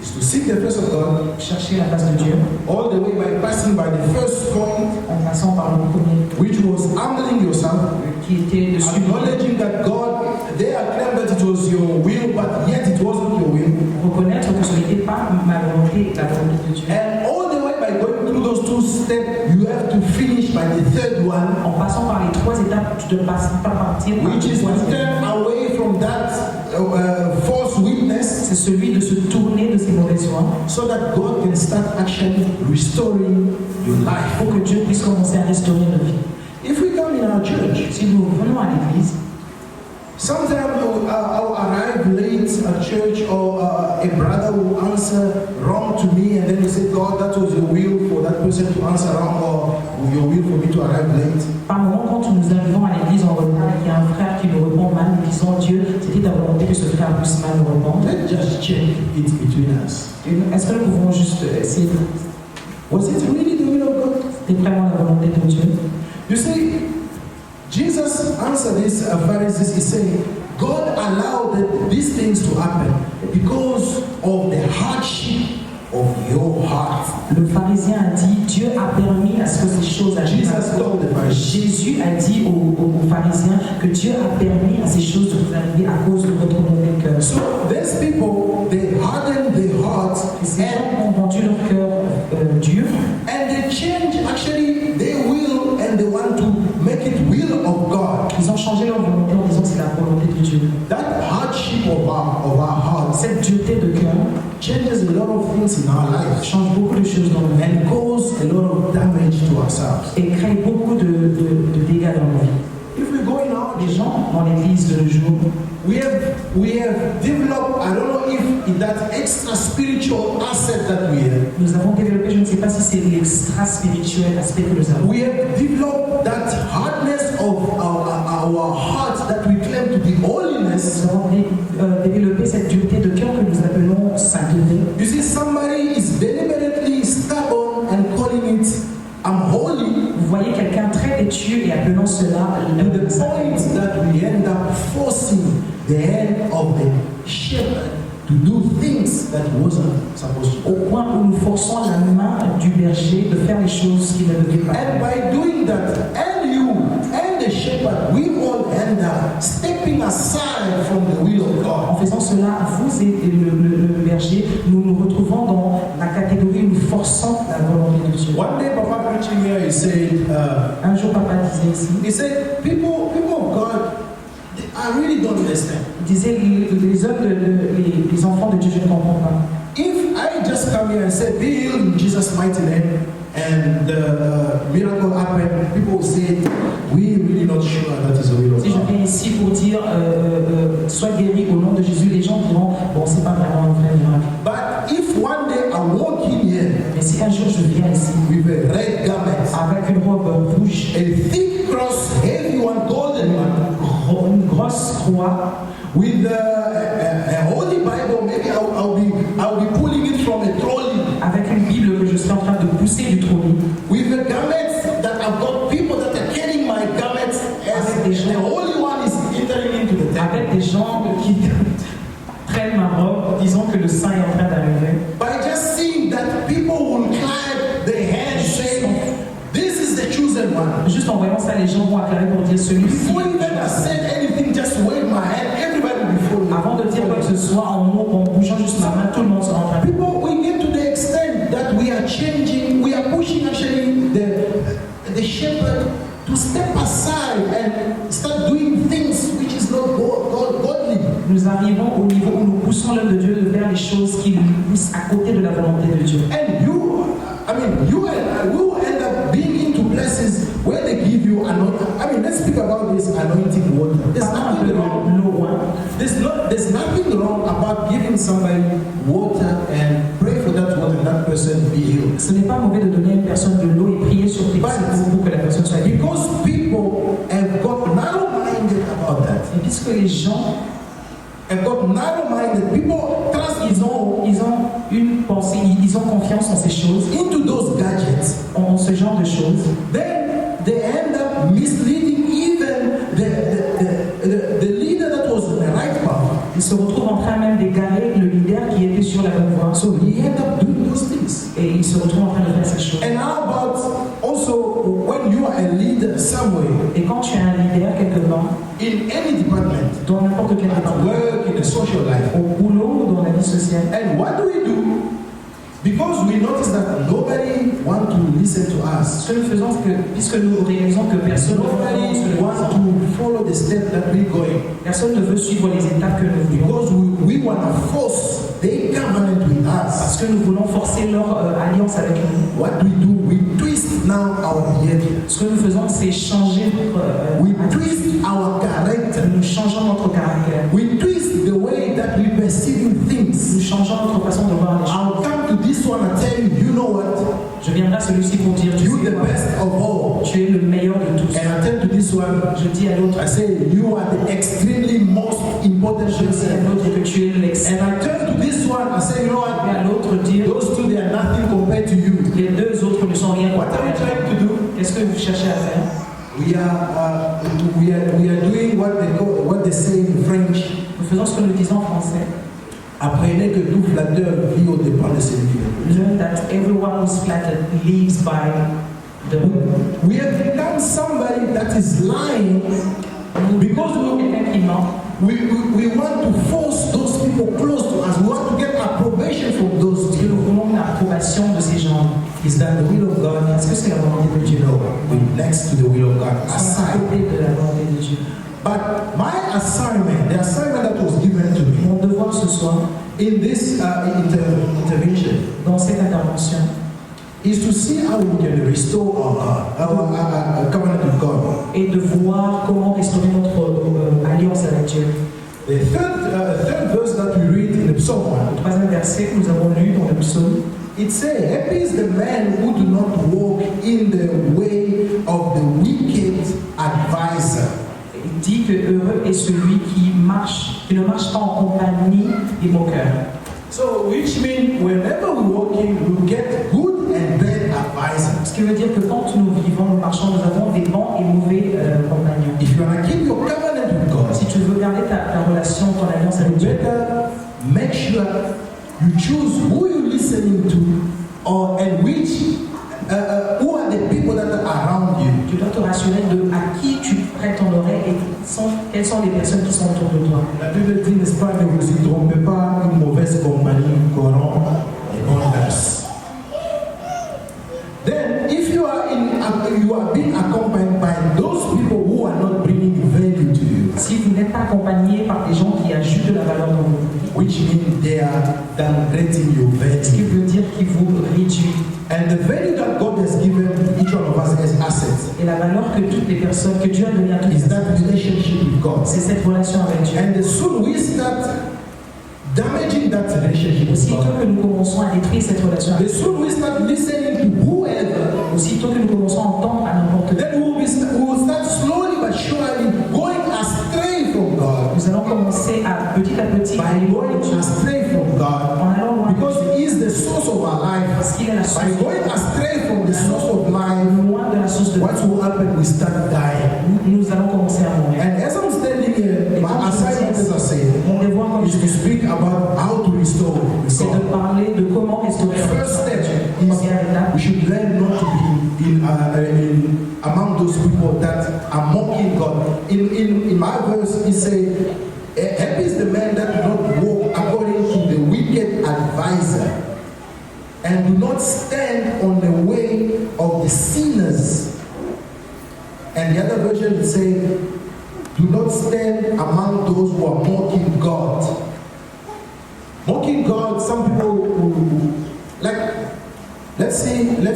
Is to seek the face of God Chercher la face de Dieu, all the way by passing by the first point, en passant par le premier, which was humbling yourself, qui était de suivre, acknowledging that God, they acclaimed that it was your will, but yet it wasn't your will. reconnaître que ce n'était pas ma volonté, la volonté de Dieu. And all the way by going through those two steps, you have to finish by the third one, En passant par les trois étapes, tu ne passes pas partir par which le is to troisième. turn away from that false witness, C'est celui de se tourner de ses mauvaises voies so that God can start actually restoring your life. pour que Dieu puisse commencer à restaurer nos vies. If we come in our church, Si nous venons à l'église, sometimes I'll arrive late at church, or a brother will answer wrong to me, and then he say, God, that was your will for that person to answer wrong, or your will for me to arrive late. par moment, quand nous arrivons à l'église en retard et qu'il y a un frère qui nous répond mal, nous disons Dieu, c'était ta volonté que ce frère puisse mal nous répondre. Let's just check it between us. Est-ce que nous pouvons juste essayer de... Was it really the will of God? C'était vraiment la volonté de Dieu? You see, Jesus answered these Pharisees. He said, God allowed these things to happen because of the hardship of your heart. Le pharisien a dit, Dieu a permis à ce que ces choses arrivent. Jesus told the Pharisees. Jésus a dit aux pharisiens que Dieu a permis à ces choses de vous arriver à cause de votre mauvais cœur. So these people, they hardened their hearts Et ces and, gens ont rendu leur cœur dur and they changed actually their will, and they want to make it will of God. Ils ont changé leur volonté en disant que c'est la volonté de Dieu. That hardship of our hearts Cette dureté de cœur changes a lot of things in our lives change beaucoup de choses dans nos vies and cause a lot of damage to ourselves. et crée beaucoup de dégâts dans nos vies. If we go in our Les gens dans l'église de nos jours, we have developed, I don't know if that extra spiritual asset that we have. nous avons développé, je ne sais pas si c'est l'extra spirituel aspect que nous avons. We have developed that hardness of our hearts that we claim to be holiness. Nous avons développé cette dureté de cœur que nous appelons sainteté. You see, somebody is deliberately stubborn and calling it I'm holy, Vous voyez quelqu'un très têtu et appelant cela to the le point that we end up forcing the hand of the shepherd to do things that wasn't supposed to au do. point où nous forçons la main du berger de faire les choses qu'il ne devait pas And faire. by doing that, and you and the shepherd, we all end up stepping aside from the will of En God. faisant cela, vous et le berger, nous nous retrouvons dans la catégorie où nous forçons la volonté de Dieu. One day, Papa preaching here, he said, Un jour, papa disait ici, people of God, I really don't understand. il disait, les hommes, les enfants de Dieu, je ne comprends pas. If I just come here and say, be healed in Jesus' mighty name, and the miracle happened, people will say, we really not sure that is the will of Si je God. viens ici pour dire, sois guéri au nom de Jésus, les gens diront, bon, c'est pas vraiment un vrai miracle. But if one day I walk in here Mais si un jour je viens ici, with a red garment, avec une robe rouge, a thick cross, heavy one, golden one, une grosse croix, with a holy Bible, maybe I'll be pulling it from a trolley, avec une Bible que je suis en train de pousser du trône, with a garment that I've got people that are carrying my garments as the holy one is entering into the temple. avec des gens qui traînent ma robe, disons que le saint est en train d'arriver. By just seeing that people will clap their hands saying, this is the chosen one. Juste en voyant ça, les gens vont acclamer pour dire celui-ci. Before even I said anything, just wave my hand, everybody will be following. Avant de dire quoi que ce soit, en bougeant juste ma main, tout le monde sera en train de... People, we get to the extent that we are changing, we are pushing actually the shepherd to step aside and start doing things which is not godly. Nous arrivons au niveau où nous poussons l'homme de Dieu de faire les choses qui lui poussent à côté de la volonté de Dieu. And you and I will end up being into places where they give you anointing. Let's speak about this anointing water. There's Parlons un peu nothing de wrong. l'eau, hein. There's nothing wrong about giving somebody water and pray for that water and that person be healed. Ce n'est pas mauvais de donner à une personne de l'eau et prier sur tes pour que la personne soit guérie. Because people have got narrow-minded about that. Et puisque les gens Have got narrow-minded. People trust pensent, ils ont confiance en ces choses, into those gadgets, en ce genre de choses, then they end up misleading even the leader that was on the right path. ils se retrouvent en train même d'égarer le leader qui était sur la bonne voie. So he ended up doing those things. Et ils se retrouvent en train de faire ces choses. And how about also when you are a leader somewhere, Et quand tu es un leader quelque part, in any department, dans n'importe quel at département, work, in the social life, au boulot ou dans la vie sociale, and what do? Because we notice that nobody want to listen to us. ce que nous faisons, c'est que, puisque nous réalisons que personne Nobody want to follow the step that we're going. personne ne veut suivre les étapes que nous voulons, Because we want to force their covenant with parce us. que nous voulons forcer leur alliance avec nous. What do? We twist now our behavior. Ce que nous faisons, c'est changer notre We twist our character. nous changeons notre caractère, We twist the way that we perceive things. nous changeons notre façon de voir les choses. I'll come to this one and tell you, you know what? Je viendrai à celui-ci pour dire, tu You sais the quoi, best of all. tu es le meilleur de tous. And I tell to this one, Je dis à l'autre, I say, you are the extremely most important je dis à person. l'autre que tu es l'excellent. And I turn to this one, I say, you know Et what? à l'autre dire, Those two, they are nothing compared to you. les deux autres ne sont rien What are we comparés. trying to do? Qu'est-ce que vous cherchez à faire? We are doing what they say in French. Nous faisons ce que nous disons en français. Apprenez que tout flatteur vit au dépens de celui qui le Learn that everyone who's flattered lives by the We have become somebody that is lying because quelqu'un qui ment. we want to force those people close to us. We want to get approbation from those Parce que nous people. voulons l'approbation de ces gens. Is that the will of God? Est-ce que c'est la volonté de Dieu? No, we're next to the will of God. À Aside. côté de la volonté de Dieu. But my assignment, the assignment that was given to me Mon devoir ce soir, in this intervention, dans cette intervention, is to see how we can restore our covenant with God. est de voir comment restaurer notre alliance avec Dieu. The third verse that we read in the Psalm 1, Le troisième verset que nous avons lu dans le psaume, it says, happy is the man who do not walk in the way of the wicked advisor. il dit que heureux est celui qui ne marche pas en compagnie des moqueurs. So, which means whenever we're walking, we get good and bad advisors. Ce qui veut dire que quand nous vivons, nous marchons, nous avons des bons et mauvais compagnons. If you want to keep your covenant with God, Si tu veux garder ta relation, ton alliance avec you Dieu, better make sure you choose who you're listening to, and which who are the people that are around you. tu dois te rassurer de à qui tu prêtes ton oreille et quelles sont les personnes qui sont autour de toi. La Bible dit, n'est-ce pas, ne vous y trompez pas, une mauvaise compagnie corrompt les bonnes grâces. Then, if you are being accompanied by those people who are not bringing value to you, Si vous n'êtes pas accompagné par des gens qui ajoutent de la valeur dans vos vies, which means they are downgrading your ce qui value, veut dire qu'ils vous réduisent. and the value that God has given each one of us as assets Et la valeur que toutes les personnes, que Dieu a donnée à toutes les is that personnes, relationship with God. c'est cette relation avec Dieu. And as soon we start damaging that relationship with Aussitôt God, que nous commençons à détruire cette relation avec as soon we start listening to whoever, aussitôt que nous commençons à entendre à n'importe qui, then we will start slowly but surely going astray from God. nous allons commencer à petit By aller loin going de Dieu. astray from God, En allant loin de because Dieu. He is the source of our life. Parce qu'il est la source. By going astray from the source of life, Loin de la source de what will happen? We start dying. nous allons commencer à mourir. And as I'm standing here, my assignment, as I said, Mon devoir, comme is je to dis, speak about how to restore c'est de God. parler de comment restaurer The la first relation avec step Dieu. is Première étape, we should learn not to be among those people that are mocking God. In my verse, it says, happy is the man that do not walk according to the wicked advisor, and do not stand on the way of the sinners. And the other version it says, do not stand among those who are mocking God. Mocking God, some people who, like, let's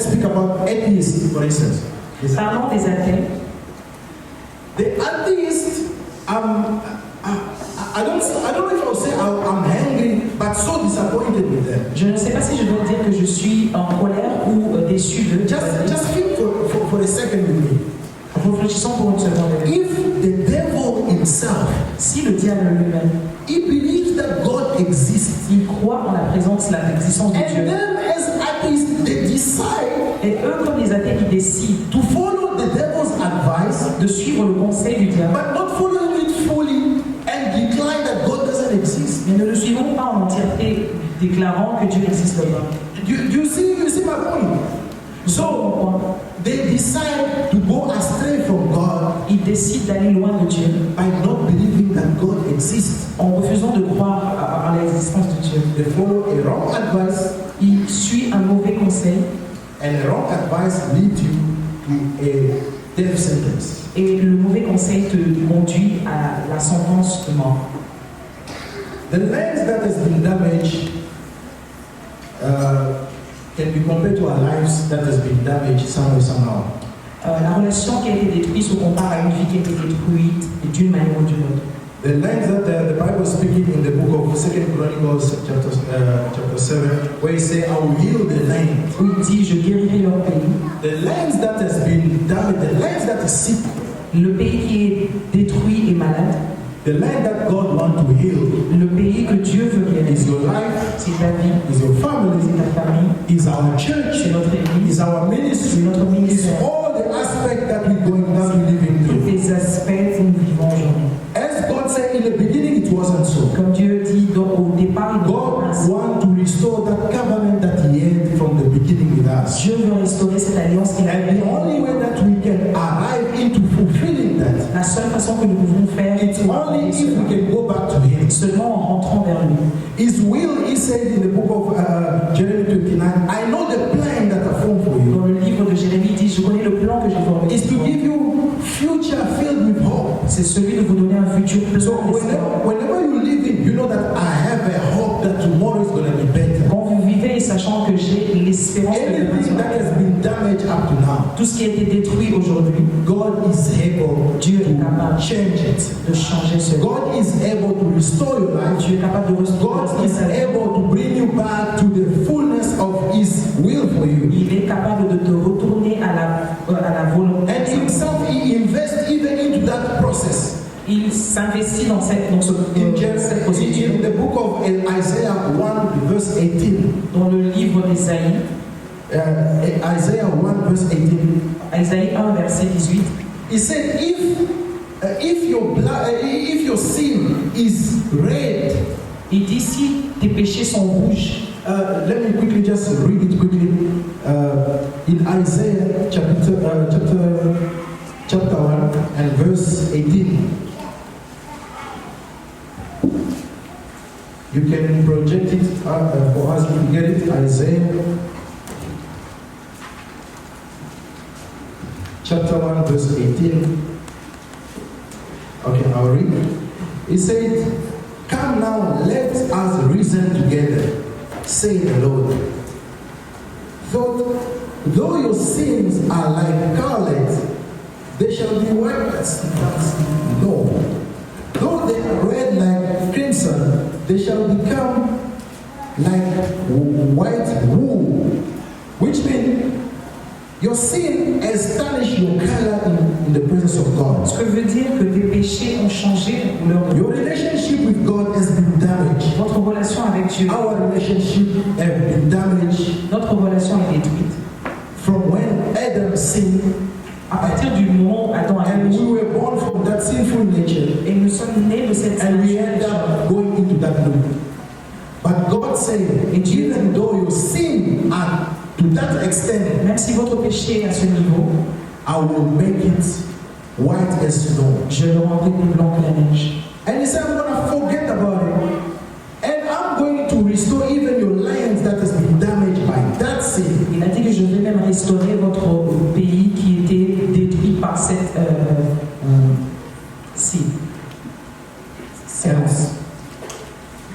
speak about atheists, for instance. parlons des athées. The atheists, I don't know if I'll say I'm angry, but so disappointed with them. Je ne sais pas si je dois dire que je suis en colère ou déçu de. Just think for a second with me. Réfléchissons pour une seconde. If the devil himself, Si le diable lui-même, he believes that God exists, S'ils croient en la présence, l'existence de And Dieu. then as atheists, they decide Et eux, comme les athées, ils décident to follow the devil's advice, de suivre le conseil du diable. but not following it fully and decline that God doesn't exist. Mais ne le suivons pas en entièreté, déclarant que Dieu n'existe pas. You see my point? So they decide to go astray from God Ils décident d'aller loin de Dieu by not believing that God exists. en refusant de croire à l'existence de Dieu. They follow a wrong advice, Ils suivent un mauvais conseil and a wrong advice leads you to a death sentence. et le mauvais conseil te conduit à la sentence de mort. The land that has been damaged can be compared to our lives that has been damaged somehow. La relation qui a été détruite se compare à une vie qui a été détruite d'une manière ou d'une autre. The lands that the Bible is speaking in the book of 2 Chronicles chapter 7, where he says, I will heal the land. Où il dit, je guérirai leur pays. The lands that has been damaged, the lands that is sick, Le pays qui est détruit et malade, the land that God wants to heal le pays que Dieu veut guérir, is your life, c'est ta vie, is your c'est family, ta famille, is our church, c'est notre église, is our c'est ministry, notre is ministère, all the aspects that we're living tous through. les aspects que nous vivons aujourd'hui. As God said in the beginning, it wasn't so. Comme Dieu dit au départ, il God nous wants to restore that covenant that He had from the beginning with us. Dieu veut restaurer cette alliance qu'il a And the only way that we can arrive into fulfilling that, La seule façon que nous pouvons faire, it's only if we can go back to Him. seulement en rentrant vers lui. His will, He said in the book of Jeremiah 29, I know the plan that I formed for you. Dans le livre de Jérémie, il dit, je connais le plan que j'ai formé. Is to give you future filled with hope. C'est celui de vous donner un futur plein So d'espoir. whenever you live in, you know that I have a hope that tomorrow is going to be better. Quand vous vivez et sachant que j'ai l'espérance que demain Anything sera that has been damaged up to now, tout ce qui a été détruit aujourd'hui, God is able Dieu est capable to change it. de changer cela. God is able to restore your life. Dieu est capable de restaurer God is sa vie. able to bring you back to the fullness of His will for you. Il est capable de te retourner à la volonté. And Himself, He invests even into that process. Il s'investit dans cette In procédure. the book of Isaiah 1, verse 18. Dans le livre d'Ésaïe, Isaiah 1, verse 18. Isaïe 1, verset 18, He said, if your sin is red, il dit si tes péchés sont rouges. let me quickly just read it quickly. In Isaiah chapter 1 and verse 18. You can project it for us to get it. Isaiah chapter 1 verse 18. Okay, I'll read. It said, come now, let us reason together, say the Lord. Though your sins are like scarlet, they shall be white as snow. No. Though they are red like crimson, they shall become like white wool. Which means your sin has tarnished your color in the presence of God. Ce que veut dire que tes péchés ont changé de couleur. Your relationship with God has been damaged. Votre relation avec Dieu, Our relationship has been damaged notre relation est détruite. from when Adam sinned, À partir du moment où Adam a and péché, we were born from that sinful nature, et nous sommes nés de cette and we nature end pécheresse. up going into that loop. But God said, even though your sin are to that extent, Même si votre péché est à ce niveau, I will make it white as snow. je le rendrai plus blanc que la neige. And he said, I'm going to forget about it. And I'm going to restore even your lands that has been damaged by that sin. Il a dit que je vais même restaurer votre pays qui était détruit par cette séance.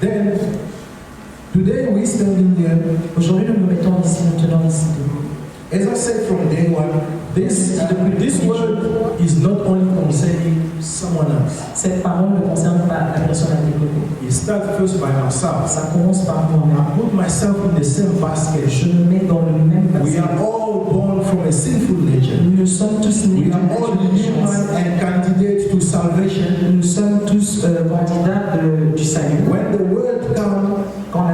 Then, today we standing here, Aujourd'hui, nous nous mettons ici, nous tenons ici debout. as I said from day one, this word is not only concerning someone else. Cette parole ne concerne pas la personne à développer. It starts first by myself. Ça commence par moi-même. I put myself in the same basket. Je me mets dans le même We bassin. are all born from a sinful nature. Nous sommes tous nés We d'une are all nature human pécheresse. and candidates to salvation. Nous sommes tous candidats du salut. When the word comes, Quand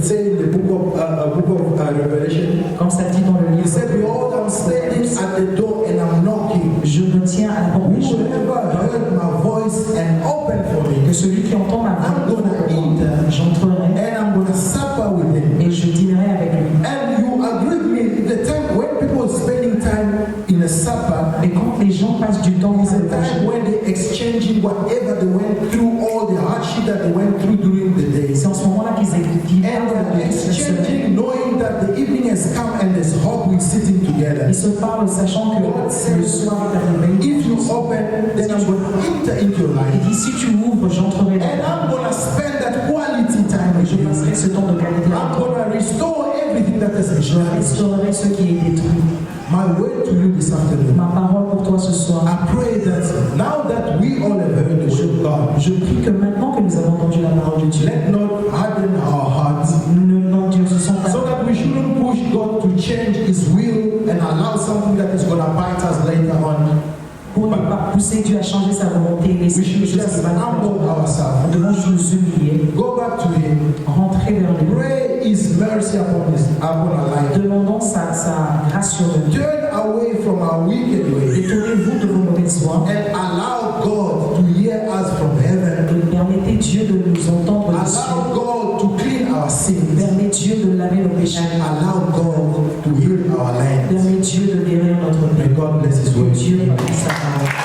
says in the book of Revelation, Comme ça dit dans le he livre, said, behold, I'm standing at the door and I'm knocking. je me tiens à la porte et je Whoever heard my voice and opened for que me, celui qui entend ma I'm voix, gonna enter j'entrerai and I'm gonna supper with him. et je dînerai avec lui. And you agree with me, the time when people are spending time in a supper, Et quand les gens passent du temps it's dans a le time when they're exchanging whatever they went through, all the hardship that they went through during the day. c'est en ce moment-là qu'ils And parlent de they're toute la semaine. exchanging, knowing that the evening has come and there's hope with sitting together. Ils se parlent sachant que le soir est arrivé. If you open, then I'm going to enter into your Il life. dit si tu m'ouvres, j'entrerai And dans I'm going to spend that quality time et with je you. passerai ce temps de qualité I'm avec toi. going to restore everything that has been Je damaged. restaurerai ce qui est détruit. My word to you this afternoon. Ma parole pour toi ce soir. I pray that now that we all have heard the word of God, Je prie que maintenant que nous avons entendu la parole de Dieu, let not harden our hearts non, Dieu se sent so that we shouldn't push God to change His will and allow something that is going to bite us later on. pour ne pas pousser Dieu à changer sa volonté et laisser We should les choses just qui vont humble nous ourselves. devons nous humilier, Go back to Him. rentrer vers lui. Pray His mercy upon our life. Demandons sa grâce sur nous. Turn away from our wicked ways Détournez-vous de vos mauvaises voies and allow God to hear us from heaven. et permettez Dieu de nous entendre du ciel. Allow God to clean our sins Permets Dieu de laver nos péchés. and allow God to heal our land. Permets Dieu de guérir notre May pays. God bless His word. Dieu bénisse sa parole.